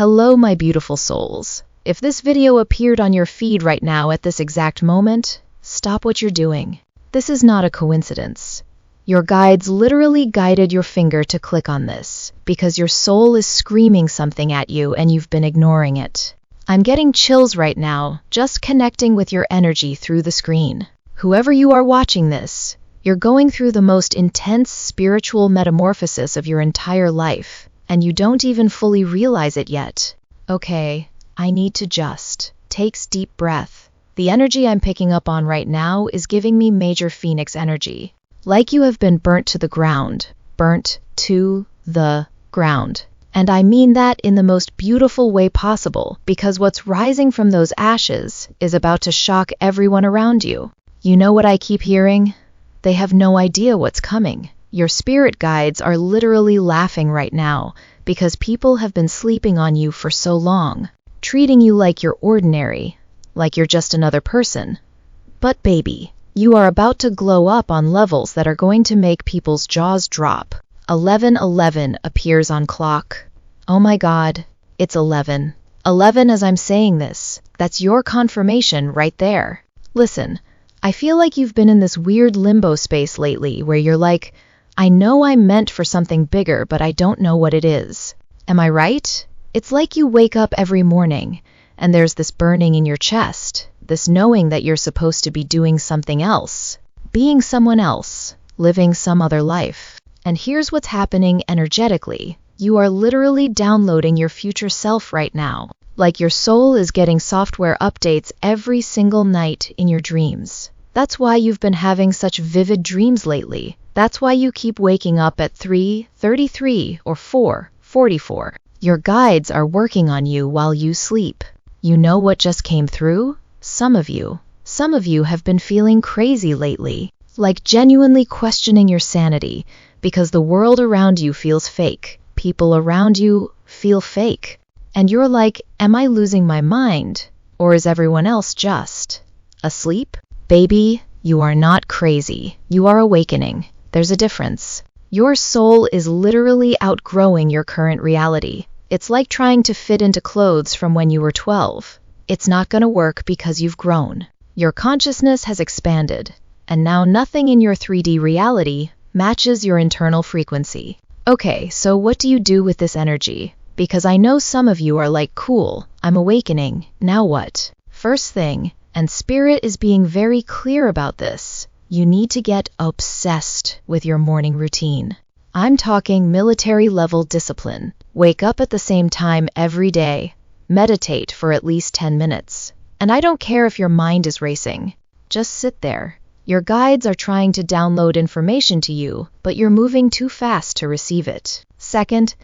Hello, my beautiful souls. If this video appeared on your feed right now at this exact moment, stop what you're doing. This is not a coincidence. Your guides literally guided your finger to click on this because your soul is screaming something at you and you've been ignoring it. I'm getting chills right now, just connecting with your energy through the screen. Whoever you are watching this, you're going through the most intense spiritual metamorphosis of your entire life, and you don't even fully realize it yet. Okay, I need to just take a deep breath. The energy I'm picking up on right now is giving me major Phoenix energy. Like you have been burnt to the ground. Burnt to the ground. And I mean that in the most beautiful way possible, because what's rising from those ashes is about to shock everyone around you. You know what I keep hearing? They have no idea what's coming. Your spirit guides are literally laughing right now because people have been sleeping on you for so long, treating you like you're ordinary, like you're just another person. But baby, you are about to glow up on levels that are going to make people's jaws drop. 1111 appears on clock. Oh my God, it's 11. 11 as I'm saying this. That's your confirmation right there. Listen, I feel like you've been in this weird limbo space lately where you're like, I know I'm meant for something bigger, but I don't know what it is. Am I right? It's like you wake up every morning and there's this burning in your chest, this knowing that you're supposed to be doing something else, being someone else, living some other life. And here's what's happening energetically. You are literally downloading your future self right now. Like your soul is getting software updates every single night in your dreams. That's why you've been having such vivid dreams lately. That's why you keep waking up at 3:33 or 4:44. Your guides are working on you while you sleep. You know what just came through? Some of you have been feeling crazy lately, like genuinely questioning your sanity because the world around you feels fake. People around you feel fake. And you're like, am I losing my mind? Or is everyone else just asleep? Baby, you are not crazy. You are awakening. There's a difference. Your soul is literally outgrowing your current reality. It's like trying to fit into clothes from when you were 12. It's not going to work because you've grown. Your consciousness has expanded, and now nothing in your 3D reality matches your internal frequency. Okay, so what do you do with this energy? Because I know some of you are like, cool, I'm awakening, now what? First thing, and Spirit is being very clear about this, you need to get obsessed with your morning routine. I'm talking military level discipline. Wake up at the same time every day. Meditate for at least 10 minutes. And I don't care if your mind is racing. Just sit there. Your guides are trying to download information to you, but you're moving too fast to receive it. Second,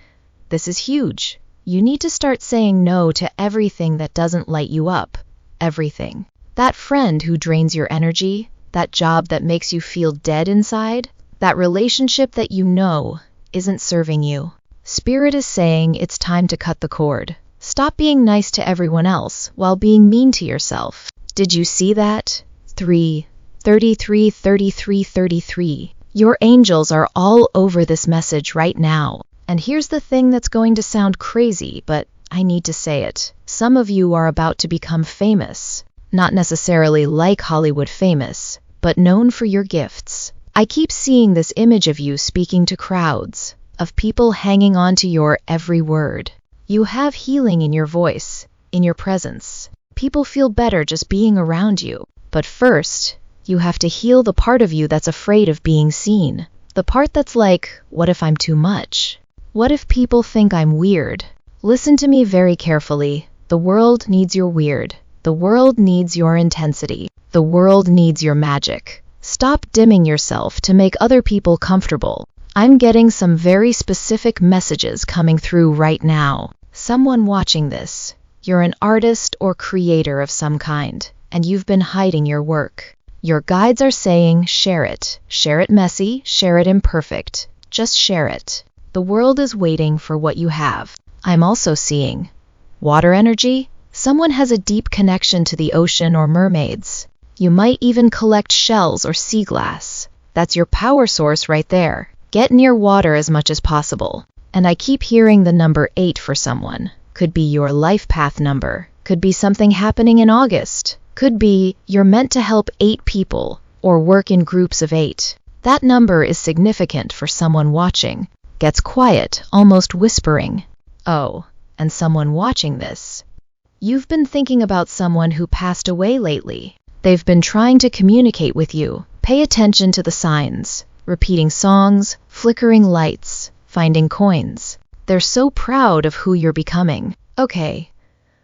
this is huge. You need to start saying no to everything that doesn't light you up. Everything. That friend who drains your energy, that job that makes you feel dead inside, that relationship that you know isn't serving you. Spirit is saying it's time to cut the cord. Stop being nice to everyone else while being mean to yourself. Did you see that? 3:33:33:33. Your angels are all over this message right now. And here's the thing that's going to sound crazy, but I need to say it. Some of you are about to become famous. Not necessarily like Hollywood famous, but known for your gifts. I keep seeing this image of you speaking to crowds, of people hanging on to your every word. You have healing in your voice, in your presence. People feel better just being around you. But first, you have to heal the part of you that's afraid of being seen. The part that's like, what if I'm too much? What if people think I'm weird? Listen to me very carefully. The world needs your weird. The world needs your intensity. The world needs your magic. Stop dimming yourself to make other people comfortable. I'm getting some very specific messages coming through right now. Someone watching this, you're an artist or creator of some kind, and you've been hiding your work. Your guides are saying, share it. Share it messy, share it imperfect. Just share it. The world is waiting for what you have. I'm also seeing water energy. Someone has a deep connection to the ocean or mermaids. You might even collect shells or sea glass. That's your power source right there. Get near water as much as possible. And I keep hearing the number 8 for someone. could be your life path number, could be something happening in August, could be you're meant to help 8 people or work in groups of 8. That number is significant for someone watching. Gets quiet, almost whispering. Oh, and someone watching this. You've been thinking about someone who passed away lately. They've been trying to communicate with you. Pay attention to the signs. Repeating songs, flickering lights, finding coins. They're so proud of who you're becoming. Okay,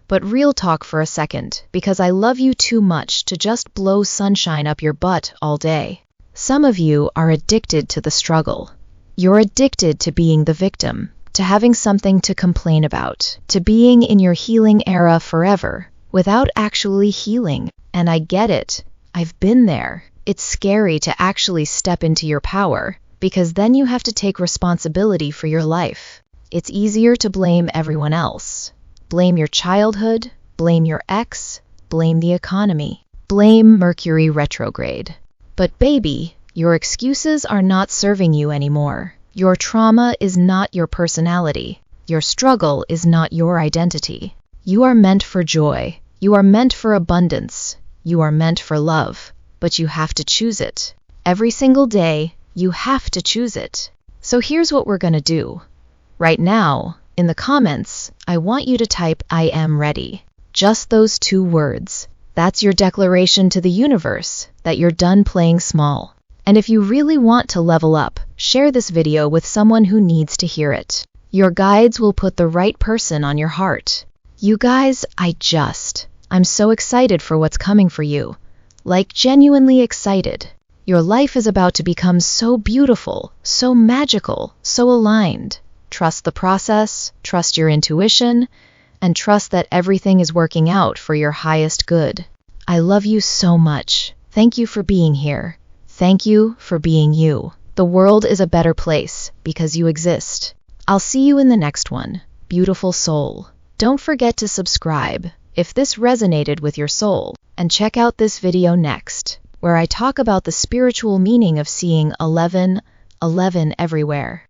but real talk for a second, because I love you too much to just blow sunshine up your butt all day. Some of you are addicted to the struggle. You're addicted to being the victim, to having something to complain about, to being in your healing era forever, without actually healing. And I get it. I've been there. It's scary to actually step into your power, because then you have to take responsibility for your life. It's easier to blame everyone else. Blame your childhood, blame your ex, blame the economy, blame Mercury retrograde. But baby, your excuses are not serving you anymore. Your trauma is not your personality. Your struggle is not your identity. You are meant for joy. You are meant for abundance. You are meant for love. But you have to choose it. Every single day, you have to choose it. So here's what we're gonna do. Right now, in the comments, I want you to type I am ready. Just those 2 words. That's your declaration to the universe that you're done playing small. And if you really want to level up, share this video with someone who needs to hear it. Your guides will put the right person on your heart. You guys, I'm so excited for what's coming for you. Like genuinely excited. Your life is about to become so beautiful, so magical, so aligned. Trust the process, trust your intuition, and trust that everything is working out for your highest good. I love you so much. Thank you for being here. Thank you for being you. The world is a better place because you exist. I'll see you in the next one, beautiful soul. Don't forget to subscribe if this resonated with your soul, and check out this video next, where I talk about the spiritual meaning of seeing 11 everywhere.